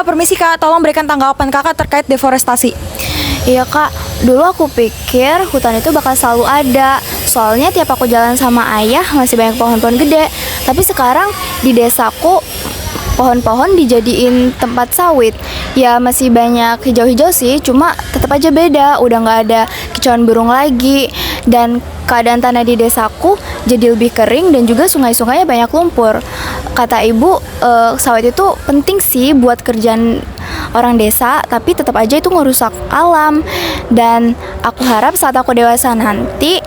permisi Kak, tolong berikan tanggapan Kakak terkait deforestasi. Iya kak, dulu aku pikir hutan itu bakal selalu ada. Soalnya tiap aku jalan sama ayah masih banyak pohon-pohon gede. Tapi sekarang di desaku pohon-pohon dijadiin tempat sawit. Ya masih banyak hijau-hijau sih, cuma tetap aja beda. Udah nggak ada kicauan burung lagi. Dan keadaan tanah di desaku jadi lebih kering dan juga sungai-sungainya banyak lumpur. Kata ibu, sawit itu penting sih buat kerjaan orang desa, tapi tetap aja itu ngerusak alam. Dan aku harap saat aku dewasa nanti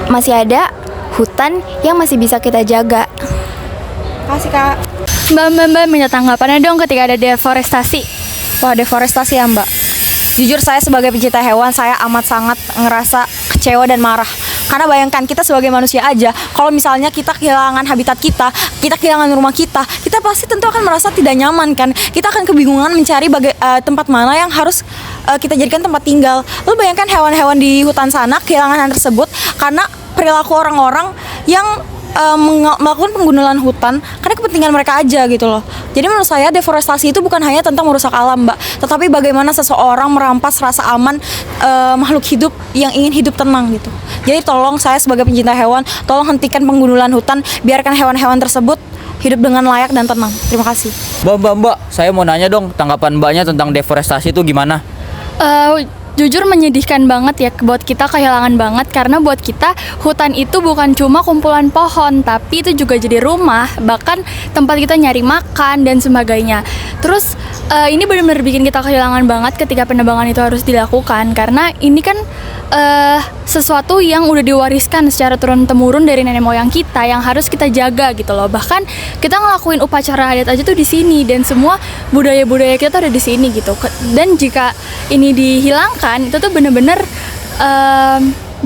masih ada hutan yang masih bisa kita jaga. Makasih Kak. Mbak minta tanggapannya dong ketika ada deforestasi. Wah, deforestasi ya Mbak. Jujur saya sebagai pencinta hewan, saya amat sangat ngerasa kecewa dan marah. Karena bayangkan kita sebagai manusia aja, kalau misalnya kita kehilangan habitat kita kehilangan rumah kita pasti tentu akan merasa tidak nyaman kan. Kita akan kebingungan mencari tempat mana yang harus kita jadikan tempat tinggal. Lalu bayangkan hewan-hewan di hutan sana kehilangan hal tersebut karena perilaku orang-orang yang melakukan penggunaan hutan karena kepentingan mereka aja gitu loh. Jadi menurut saya deforestasi itu bukan hanya tentang merusak alam Mbak, tetapi bagaimana seseorang merampas rasa aman makhluk hidup yang ingin hidup tenang gitu. Jadi tolong saya sebagai pencinta hewan, tolong hentikan penggunaan hutan, biarkan hewan-hewan tersebut hidup dengan layak dan tenang. Terima kasih. Mbak, saya mau nanya dong, tanggapan Mbaknya tentang deforestasi itu gimana? Jujur menyedihkan banget ya buat kita, kehilangan banget. Karena buat kita hutan itu bukan cuma kumpulan pohon, tapi itu juga jadi rumah, bahkan tempat kita nyari makan dan sebagainya. Terus ini benar-benar bikin kita kehilangan banget ketika penebangan itu harus dilakukan. Karena ini kan sesuatu yang udah diwariskan secara turun-temurun dari nenek moyang kita yang harus kita jaga gitu loh. Bahkan kita ngelakuin upacara adat aja tuh di sini, dan semua budaya-budaya kita tuh ada di sini gitu. Dan jika ini dihilangkan, itu tuh bener-bener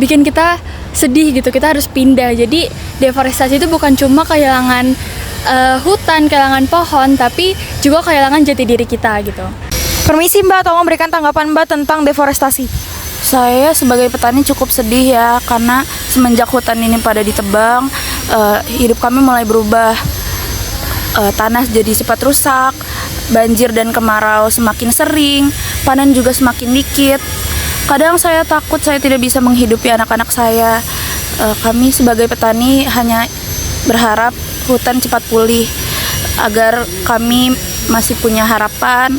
bikin kita sedih gitu. Kita harus pindah. Jadi deforestasi itu bukan cuma kehilangan hutan, kehilangan pohon, tapi juga kehilangan jati diri kita gitu. Permisi Mbak, tolong berikan tanggapan Mbak tentang deforestasi. Saya sebagai petani cukup sedih ya, karena semenjak hutan ini pada ditebang, hidup kami mulai berubah. Tanah jadi cepat rusak, banjir dan kemarau semakin sering, panen juga semakin dikit. Kadang saya takut saya tidak bisa menghidupi anak-anak saya. Kami sebagai petani hanya berharap hutan cepat pulih, agar kami masih punya harapan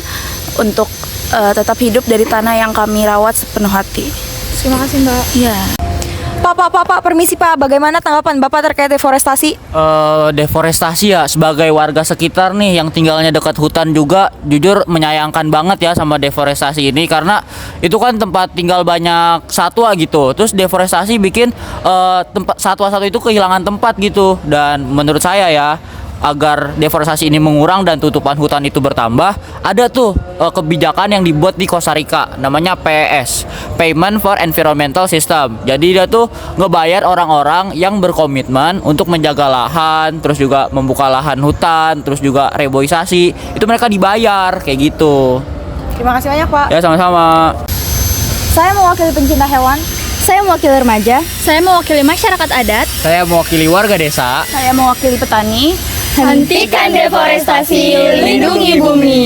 untuk tetap hidup dari tanah yang kami rawat sepenuh hati. Terima kasih Mbak. Iya. Pak, permisi Pak, bagaimana tanggapan Bapak terkait deforestasi? Deforestasi ya, sebagai warga sekitar nih yang tinggalnya dekat hutan juga, jujur menyayangkan banget ya sama deforestasi ini. Karena itu kan tempat tinggal banyak satwa gitu. Terus deforestasi bikin tempat satwa-satwa itu kehilangan tempat gitu. Dan menurut saya ya, agar deforestasi ini mengurang dan tutupan hutan itu bertambah, ada tuh kebijakan yang dibuat di Costa Rica, namanya PES, Payment for Environmental System. Jadi dia tuh ngebayar orang-orang yang berkomitmen untuk menjaga lahan, terus juga membuka lahan hutan, terus juga reboisasi, itu mereka dibayar kayak gitu. Terima kasih banyak Pak. Ya sama-sama. Saya mewakili pencinta hewan. Saya mewakili remaja. Saya mewakili masyarakat adat. Saya mewakili warga desa. Saya mewakili petani. Hentikan deforestasi, lindungi bumi.